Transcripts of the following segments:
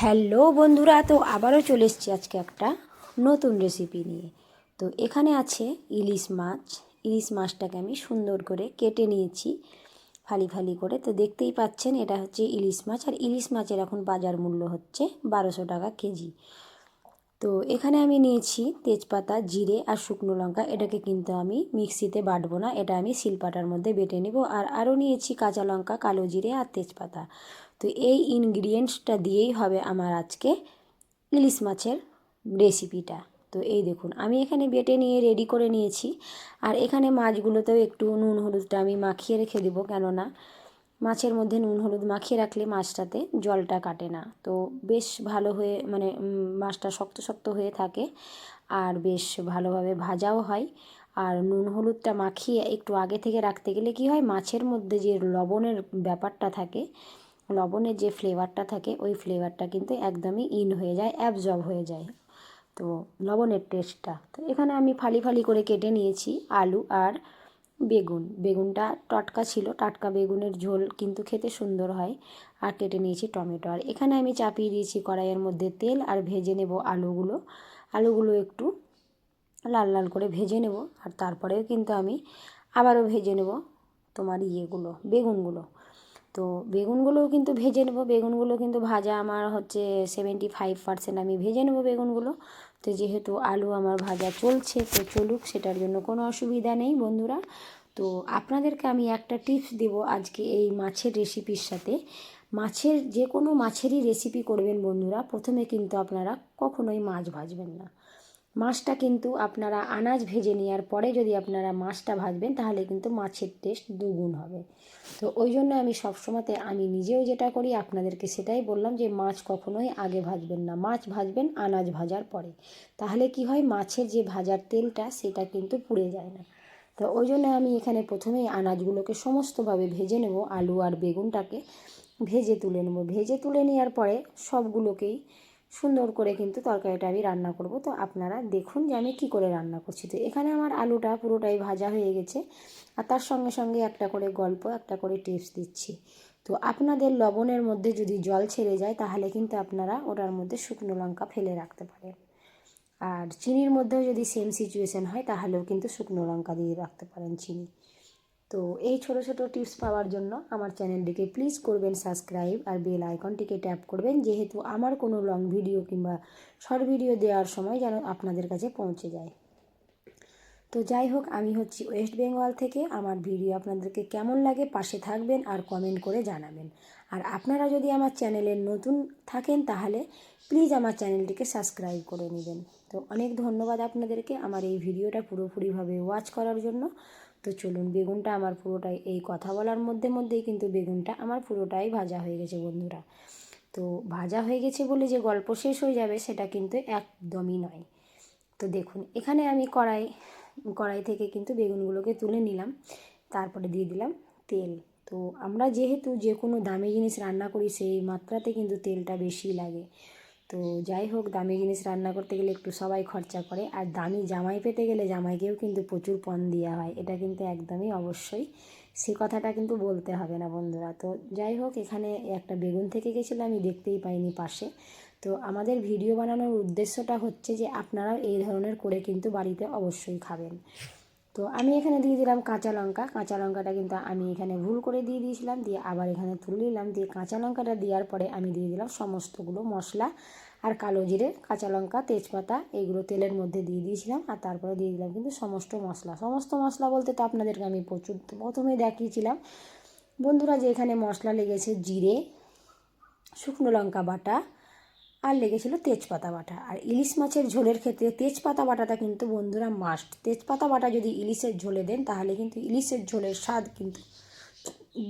Hello বন্ধুরা, তো আবারও চলে এসেছি আজকে একটা নতুন রেসিপি নিয়ে। তো এখানে আছে ইলিশ মাছ। ইলিশ মাছটাকে আমি সুন্দর করে কেটে নিয়েছি ফালি ফালি করে। তো দেখতেই পাচ্ছেন এটা হচ্ছে ইলিশ মাছ, আর ইলিশ মাছের এখন বাজার মূল্য হচ্ছে 1200 টাকা কেজি। তো এখানে আমি নিয়েছি তেজপাতা, জিরে আর শুকনো লঙ্কা। এটাকে কিন্তু আমি মিক্সিতে বাটবো না, এটা আমি শিলপাটার মধ্যে বেটে নেব। আর আরও নিয়েছি কাঁচা লঙ্কা, কালো জিরে আর তেজপাতা। তো এই ইনগ্রিডিয়েন্টসটা দিয়েই হবে আমার আজকে ইলিশ মাছের রেসিপিটা। তো এই দেখুন আমি এখানে বেটে নিয়ে রেডি করে নিয়েছি। আর এখানে মাছগুলোতেও একটু নুন হলুদটা আমি মাখিয়ে রেখে দেবো, কেননা মাছের মধ্যে নুন হলুদ মাখিয়ে রাখলে মাছটাতে জলটা কাটে না। তো বেশ ভালো হয়ে মাছটা শক্ত শক্ত হয়ে থাকে, আর বেশ ভালোভাবে ভাজাও হয়। আর নুন হলুদটা মাখিয়ে একটু আগে থেকে রাখতে গেলে কি হয়, মাছের মধ্যে যে লবণের ব্যাপারটা থাকে, লবণের যে ফ্লেভারটা থাকে, ওই ফ্লেভারটা কিন্তু একদমই হয়ে যায়, অ্যাবজর্ব হয়ে যায় তো লবণের টেস্টটা। তো এখানে আমি ফালি ফালি করে কেটে নিয়েছি আলু আর বেগুনটা টাটকা ছিল, টাটকা বেগুনের ঝোল কিন্তু খেতে সুন্দর হয়। আর কেটে নিয়েছি টমেটো। আর এখানে আমি চাপিয়ে দিয়েছি কড়াইয়ের মধ্যে তেল, আর ভেজে নেব আলুগুলো একটু লাল লাল করে ভেজে নেব। আর তারপরেও কিন্তু আমি আবারও ভেজে নেব তোমার বেগুনগুলো। তো বেগুনগুলোও কিন্তু ভেজে নেব। বেগুনগুলো কিন্তু ভাজা আমার হচ্ছে 75% আমি ভেজে নেব বেগুনগুলো। তো যেহেতু আলু আমার ভাজা চলছে, তো চলুক, সেটার জন্য কোনো অসুবিধা নেই বন্ধুরা। তো আপনাদেরকে আমি একটা টিপস দেব আজকে এই মাছের রেসিপির সাথে। যে কোনো মাছেরই রেসিপি করবেন বন্ধুরা, প্রথমে কিন্তু আপনারা কখনোই মাছ ভাজবেন না। মাছটা কিন্তু আপনারা আনাজ ভেজে নেওয়ার পরে যদি আপনারা মাছটা ভাজবেন, তাহলে কিন্তু মাছের টেস্ট দ্বিগুণ হবে। তো ওই জন্য আমি সবসময়তে আমি নিজেও যেটা করি আপনাদেরকে সেটাই বললাম, যে মাছ কখনোই আগে ভাজবেন না, মাছ ভাজবেন আনাজ ভাজার পরে। তাহলে কি হয়, মাছের যে ভাজার তেলটা সেটা কিন্তু পুড়ে যায় না। তো ওই জন্য আমি এখানে প্রথমেই আনাজগুলোকে সমস্তভাবে ভেজে নেব, আলু আর বেগুনটাকে ভেজে তুলে নেব। ভেজে তুলে নেওয়ার পরে সবগুলোকেই সুন্দর করে কিন্তু তরকারিটা আমি রান্না করব। তো আপনারা দেখুন যে আমি কী করে রান্না করছি। তো এখানে আমার আলুটা পুরোটাই ভাজা হয়ে গেছে, আর তার সঙ্গে সঙ্গে একটা করে টিপস দিচ্ছি। তো আপনাদের লবণের মধ্যে যদি জল ছেড়ে যায়, তাহলে কিন্তু আপনারা ওটার মধ্যে শুকনো লঙ্কা ফেলে রাখতে পারেন। আর চিনির মধ্যেও যদি সেম সিচুয়েশান হয়, তাহলেও কিন্তু শুকনো লঙ্কা দিয়ে রাখতে পারেন চিনি। তো এই ছোটো ছোটো টিপস পাওয়ার জন্য আমার চ্যানেলটিকে প্লিজ করবেন সাবস্ক্রাইব, আর বেল আইকনটিকে ট্যাপ করবেন, যেহেতু আমার কোনো লং ভিডিও কিংবা শর্ট ভিডিও দেওয়ার সময় যেন আপনাদের কাছে পৌঁছে যায়। তো যাই হোক, আমি হচ্ছি ওয়েস্ট বেঙ্গল থেকে। আমার ভিডিও আপনাদেরকে কেমন লাগে পাশে থাকবেন আর কমেন্ট করে জানাবেন। আর আপনারা যদি আমার চ্যানেলে নতুন থাকেন, তাহলে প্লিজ আমার চ্যানেলটিকে সাবস্ক্রাইব করে নেবেন। তো অনেক ধন্যবাদ আপনাদেরকে আমার এই ভিডিওটা পুরোপুরিভাবে ওয়াচ করার জন্য। তো চলুন, বেগুনটা আমার পুরোটাই, এই কথা বলার মধ্যেই কিন্তু বেগুনটা আমার পুরোটাই ভাজা হয়ে গেছে বন্ধুরা। তো ভাজা হয়ে গেছে বলে যে গল্প শেষ হয়ে যাবে, সেটা কিন্তু একদমই নয়। তো দেখুন এখানে আমি কড়াই থেকে কিন্তু বেগুনগুলোকে তুলে নিলাম, তারপরে দিয়ে দিলাম তেল। তো আমরা যেহেতু যে কোনো দামি জিনিস রান্না করি, সেই মাত্রাতে কিন্তু তেলটা বেশি লাগে। তো যাই হোক, দামি জিনিস রান্না করতে গেলে একটু সবাই খরচা করে, আর দামি জামাই পেতে গেলে জামাইকেও কিন্তু প্রচুর পণ দেওয়া হয়, এটা কিন্তু একদমই অবশ্যই, সে কথাটা কিন্তু বলতে হবে না বন্ধুরা। তো যাই হোক, এখানে একটা বেগুন থেকে গেছিলো, আমি দেখতেই পাইনি পাশে। তো আমাদের ভিডিও বানানোর উদ্দেশ্যটা হচ্ছে যে আপনারাও এই ধরনের করে কিন্তু বাড়িতে অবশ্যই খাবেন। তো আমি এখানে দিয়ে দিলাম কাঁচা লঙ্কাটা কিন্তু আমি এখানে ভুল করে দিয়ে দিয়েছিলাম, দিয়ে আবার এখানে তুলে নিলাম। দিয়ে কাঁচা লঙ্কাটা দেওয়ার পরে আমি দিয়ে দিলাম সমস্তগুলো মশলা, আর কালো জিরে, কাঁচা লঙ্কা, তেজপাতা, এইগুলো তেলের মধ্যে দিয়ে দিয়েছিলাম। আর তারপরে দিয়ে দিলাম কিন্তু সমস্ত মশলা বলতে তো আপনাদেরকে আমি প্রথমে দেখিয়েছিলাম বন্ধুরা, যে এখানে মশলা লেগেছে জিরে, শুকনো লঙ্কা বাটা, আর লেগেছিলো তেজপাতা বাটা। আর ইলিশ মাছের ঝোলের ক্ষেত্রে তেজপাতা বাটাটা কিন্তু বন্ধুরা মাস্ট। তেজপাতা বাটা যদি ইলিশের ঝোলে দেন, তাহলে কিন্তু ইলিশের ঝোলের স্বাদ কিন্তু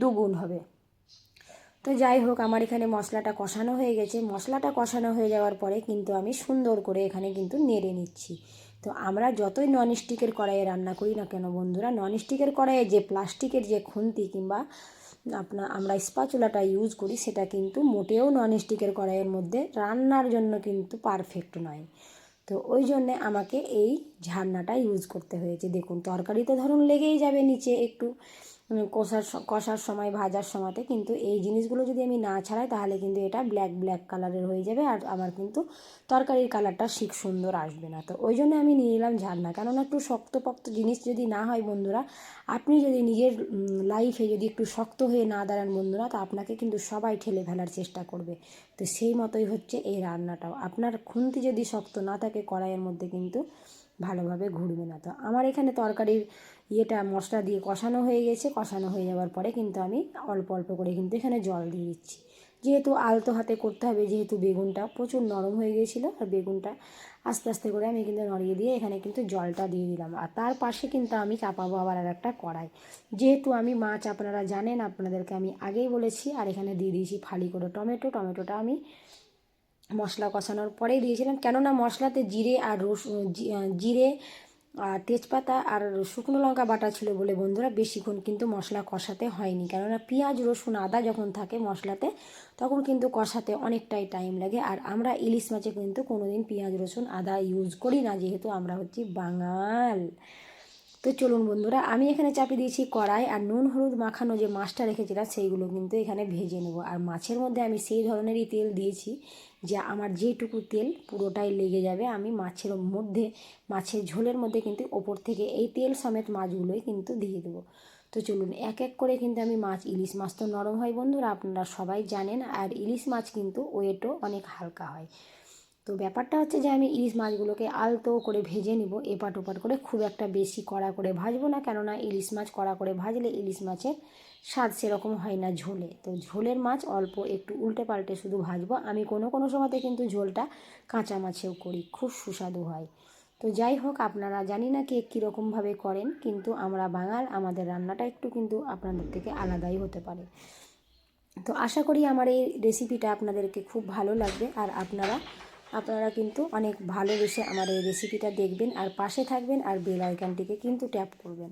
দ্বিগুণ হবে। তো যাই হোক, আমার এখানে মশলাটা কষানো হয়ে গেছে। মশলাটা কষানো হয়ে যাওয়ার পরে কিন্তু আমি সুন্দর করে এখানে কিন্তু নেড়ে নিচ্ছি। তো আমরা যতই ননস্টিকের কড়াইয়ে রান্না করি না কেন বন্ধুরা, ননস্টিকের কড়াইয়ে যে প্লাস্টিকের যে খুন্তি কিংবা আমরা স্প্যাচুলাটা ইউজ করি, সেটা কিন্তু মোটেও ননস্টিকের কড়াইয়ের মধ্যে রান্নার জন্য কিন্তু পারফেক্ট নয়। তো ওই জন্যে আমাকে এই ঝান্নাটা ইউজ করতে হয়েছে। দেখুন তরকারি তো ধরুন লেগেই যাবে নিচে একটু, কষার সময় ভাজার সময়তে কিন্তু এই জিনিসগুলো যদি আমি না ছাড়াই তাহলে কিন্তু এটা ব্ল্যাক ব্ল্যাক কালারের হয়ে যাবে আর আমার কিন্তু তরকারির কালারটা ঠিক সুন্দর আসবে না। তো ওই জন্য আমি নিয়ে নিলাম ঝারনা, কেননা একটু শক্তপোক্ত জিনিস যদি না হয় বন্ধুরা, আপনি যদি নিজের লাইফে যদি একটু শক্ত হয়ে না দাঁড়ান বন্ধুরা, তো আপনাকে কিন্তু সবাই ঠেলে ফেলার চেষ্টা করবে। তো সেই মতোই হচ্ছে এই রান্নাটাও, আপনার খুন্তি যদি শক্ত না থাকে কড়াইয়ের মধ্যে কিন্তু ভালোভাবে ঘুরবে না। তো আমার এখানে তরকারির মশলা দিয়ে কষানো হয়ে গেছে, কষানো হয়ে যাওয়ার পরে কিন্তু আমি অল্প অল্প করে কিন্তু এখানে জল দিয়ে দিচ্ছি, যেহেতু আলতো হাতে করতে হবে, যেহেতু বেগুনটা প্রচুর নরম হয়ে গিয়েছিলো আর বেগুনটা আস্তে আস্তে করে আমি কিন্তু নড়িয়ে দিয়ে এখানে কিন্তু জলটা দিয়ে দিলাম। আর তার পাশে কিন্তু আমি চাপাবো আবার আর একটা কড়াই, যেহেতু আমি মাছ আপনারা জানেন, আপনাদেরকে আমি আগেই বলেছি। আর এখানে দিয়ে দিয়েছি ফালি করে টমেটোটা আমি মশলা কষানোর পরেই দিয়েছিলাম, কেননা মশলাতে জিরে আর জিরে আর তেজপাতা আর শুকনো লঙ্কা বাটা ছিল বলে বন্ধুরা বেশিক্ষণ কিন্তু মশলা কষাতে হয়নি, কেননা পেঁয়াজ রসুন আদা যখন থাকে মশলাতে তখন কিন্তু কষাতে অনেকটাই টাইম লাগে। আর আমরা ইলিশ মাছে কিন্তু কোনোদিন পেঁয়াজ রসুন আদা ইউজ করি না, যেহেতু আমরা হচ্ছি বাঙাল। তো চলুন বন্ধুরা, আমি এখানে চাপিয়ে দিয়েছি কড়াই, আর নুন হলুদ মাখানো যে মাছটা রেখেছিলাম সেইগুলো কিন্তু এখানে ভেজে নেব। আর মাছের মধ্যে আমি সেই ধরনেরই তেল দিয়েছি যে আমার যেটুকু তেল পুরোটাই লেগে যাবে, আমি মাছের ঝোলের মধ্যে কিন্তু ওপর থেকে এই তেল সমেত মাছগুলোই কিন্তু দিয়ে দেবো। তো চলুন এক এক করে কিন্তু আমি ইলিশ মাছ তো নরম হয় বন্ধুরা, আপনারা সবাই জানেন, আর ইলিশ মাছ কিন্তু ওয়েটও অনেক হালকা হয়। তো ব্যাপারটা হচ্ছে যে আমি ইলিশ মাছগুলোকে আলতো করে ভেজে নিব, এপাট ওপাট করে, খুব একটা বেশি কড়া করে ভাজবো না, কেননা ইলিশ মাছ কড়া করে ভাজলে ইলিশ মাছের স্বাদ সেরকম হয় না ঝোলে। তো ঝোলের মাছ অল্প একটু উল্টে পাল্টে শুধু ভাজবো। আমি কোনো সময়তে কিন্তু ঝোলটা কাঁচা মাছেও করি, খুব সুস্বাদু হয়। তো যাই হোক, আপনারা জানি না কে কীরকমভাবে করেন, কিন্তু আমরা বাঙাল, আমাদের রান্নাটা একটু কিন্তু আপনাদের থেকে আলাদাই হতে পারে। তো আশা করি আমার এই রেসিপিটা আপনাদেরকে খুব ভালো লাগবে, আর আপনারা কিন্তু অনেক ভালোবেসে আমার এই রেসিপিটা দেখবেন আর পাশে থাকবেন, আর বেল আইকনটিকে কিন্তু ট্যাপ করবেন।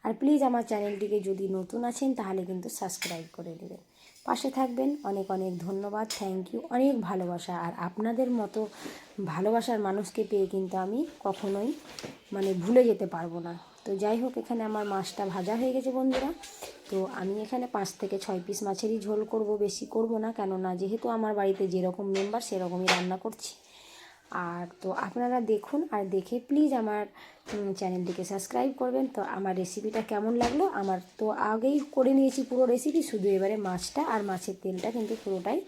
আর প্লিজ আমার চ্যানেলটিকে যদি নতুন আছেন তাহলে কিন্তু সাবস্ক্রাইব করে দেবেন, পাশে থাকবেন। অনেক অনেক ধন্যবাদ, থ্যাংক ইউ, অনেক ভালোবাসা। আর আপনাদের মতো ভালোবাসার মানুষকে পেয়ে কিন্তু আমি কখনোই ভুলে যেতে পারবো না। তো যাই হোক, এখানে আমার মাছটা ভাজা হয়ে গেছে বন্ধুরা। তো আমি এখানে 5 থেকে 6 পিস মাছেরই ঝোল করব, বেশি করব না, কেননা যেহেতু আমার বাড়িতে যেরকম মেম্বার সেরকমই রান্না করছি। আর তো আপনারা দেখুন, আর দেখে প্লিজ আমার চ্যানেলটিকে সাবস্ক্রাইব করবেন। তো আমার রেসিপিটা কেমন লাগলো, আমার তো আগেই করে নিয়েছি পুরো রেসিপি, শুধু এবারে মাছটা আর মাছের তেলটা কিন্তু পুরোটাই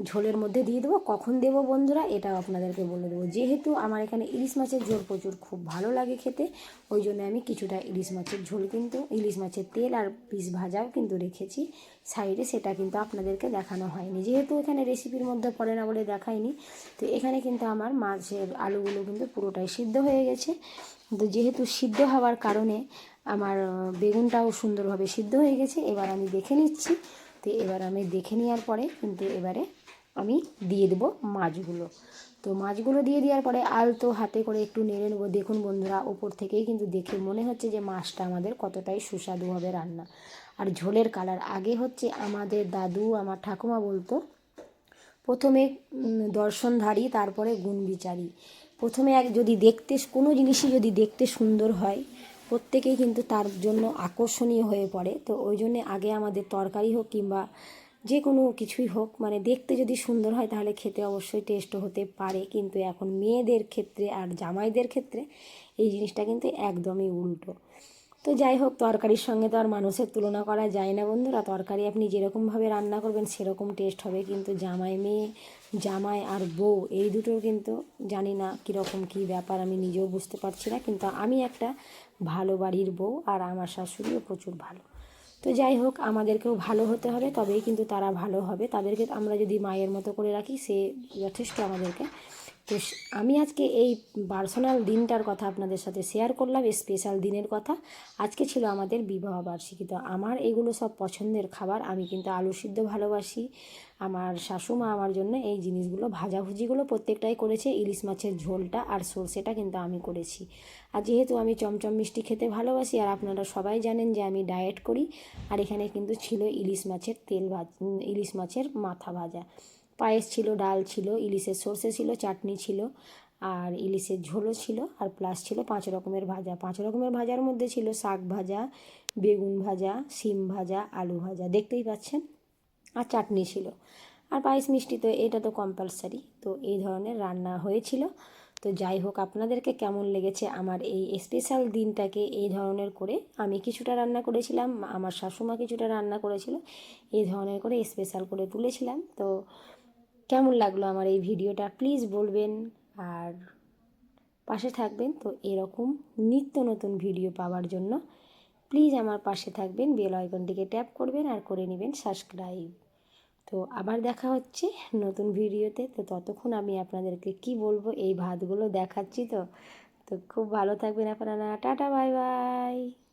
ঝোলের মধ্যে দিয়ে দেবো। কখন দেবো বন্ধুরা এটাও আপনাদেরকে বলে দেবো, যেহেতু আমার এখানে ইলিশ মাছের ঝোল প্রচুর খুব ভালো লাগে খেতে, ওই জন্য আমি কিছুটা ইলিশ মাছের ঝোল কিন্তু ইলিশ মাছের তেল আর পিস ভাজাও কিন্তু রেখেছি সাইডে, সেটা কিন্তু আপনাদেরকে দেখানো হয়নি, যেহেতু এখানে রেসিপির মধ্যে পড়ে না বলে দেখাইনি। তো এখানে কিন্তু আমার মাছের আলুগুলো কিন্তু পুরোটাই সিদ্ধ হয়ে গেছে। তো যেহেতু সিদ্ধ হওয়ার কারণে আমার বেগুনটাও সুন্দরভাবে সিদ্ধ হয়ে গেছে, এবার আমি দেখে নিচ্ছি। তো এবার আমি দেখে নেওয়ার পরে কিন্তু এবারে আমি দিয়ে দেবো মাছগুলো। তো মাছগুলো দিয়ে দেওয়ার পরে আলতো হাতে করে একটু নেড়ে নেবো। দেখুন বন্ধুরা, ওপর থেকেই কিন্তু দেখে মনে হচ্ছে যে মাছটা আমাদের কতটাই সুস্বাদু হবে রান্না। আর ঝোলের কালার আগে হচ্ছে আমাদের দাদু, আমার ঠাকুমা বলতো, প্রথমে দর্শনধারী তারপরে গুণ বিচারী। প্রথমে যদি কোনো জিনিসই যদি দেখতে সুন্দর হয়, প্রত্যেকেই কিন্তু তার জন্য আকর্ষণীয় হয়ে পড়ে। তো ওই জন্যে আগে আমাদের তরকারি হোক কিংবা যে কোনো কিছুই হোক, দেখতে যদি সুন্দর হয় তাহলে খেতে অবশ্যই টেস্ট হতে পারে। কিন্তু এখন মেয়েদের ক্ষেত্রে আর জামাইদের ক্ষেত্রে এই জিনিসটা কিন্তু একদমই উল্টো। তো যাই হোক, তরকারির সঙ্গে তো আর মানুষের তুলনা করা যায় না বন্ধুরা। তরকারি আপনি যেরকমভাবে রান্না করবেন সেরকম টেস্ট হবে, কিন্তু জামাই আর বউ এই দুটোর কিন্তু জানি না কীরকম কী ব্যাপার, আমি নিজেও বুঝতে পারছি না। কিন্তু আমি একটা ভালো বাড়ির বউ, আর আমার শাশুড়িও প্রচুর ভালো। তো যাই হোক, আমাদেরকেও ভালো হতে হবে, তবেই কিন্তু তারা ভালো হবে। তাদেরকে আমরা যদি মায়ের মতো করে রাখি, সে যথেষ্ট আমাদেরকে। তো আমি আজকে এই পার্সোনাল দিনটার কথা আপনাদের সাথে শেয়ার করলাম, স্পেশাল দিনের কথা। আজকে ছিল আমাদের বিবাহ বার্ষিকী। তো আমার এগুলো সব পছন্দের খাবার। আমি কিন্তু আলু সিদ্ধ ভালোবাসি, আমার শাশুমা আমার জন্য এই জিনিসগুলো ভাজাভুজিগুলো প্রত্যেকটাই করেছে। ইলিশ মাছের ঝোলটা আর সর্ষেটা কিন্তু আমি করেছি। আর যেহেতু আমি চমচম মিষ্টি খেতে ভালোবাসি, আর আপনারা সবাই জানেন যে আমি ডায়েট করি, আর এখানে কিন্তু ছিল ইলিশ মাছের মাথা ভাজা, পায়েস ছিল, ডাল ছিল, ইলিশের সর্ষে ছিল, চাটনি ছিল, আর ইলিশের ঝোলও ছিল, আর প্লাস ছিল 5 রকমের ভাজা। 5 রকমের ভাজার মধ্যে ছিল শাক ভাজা, বেগুন ভাজা, শিম ভাজা, আলু ভাজা, দেখতেই পাচ্ছেন। আর চাটনি ছিল, আর পায়েস মিষ্টি তো এটা তো কম্পালসারি। তো এই ধরনের রান্না হয়েছিল। তো যাই হোক, আপনাদেরকে কেমন লেগেছে আমার এই স্পেশাল দিনটাকে এই ধরনের করে, আমি কিছুটা রান্না করেছিলাম, আমার শাশুমা কিছুটা রান্না করেছিল, এই ধরনের করে স্পেশাল করে তুলেছিলাম। তো কেমন লাগলো আমার এই ভিডিওটা প্লিজ বলবেন, আর পাশে থাকবেন। তো এরকম নিত্য নতুন ভিডিও পাওয়ার জন্য প্লিজ আমার পাশে থাকবেন, বেল আইকনটিকে ট্যাপ করবেন আর করে নেবেন সাবস্ক্রাইব। তো আবার দেখা হচ্ছে নতুন ভিডিওতে। তো ততক্ষণ আমি আপনাদেরকে কি বলবো, এই ভাতগুলো দেখাচ্ছি। তো তো খুব ভালো থাকবেন আপনারা। Tata, bye bye.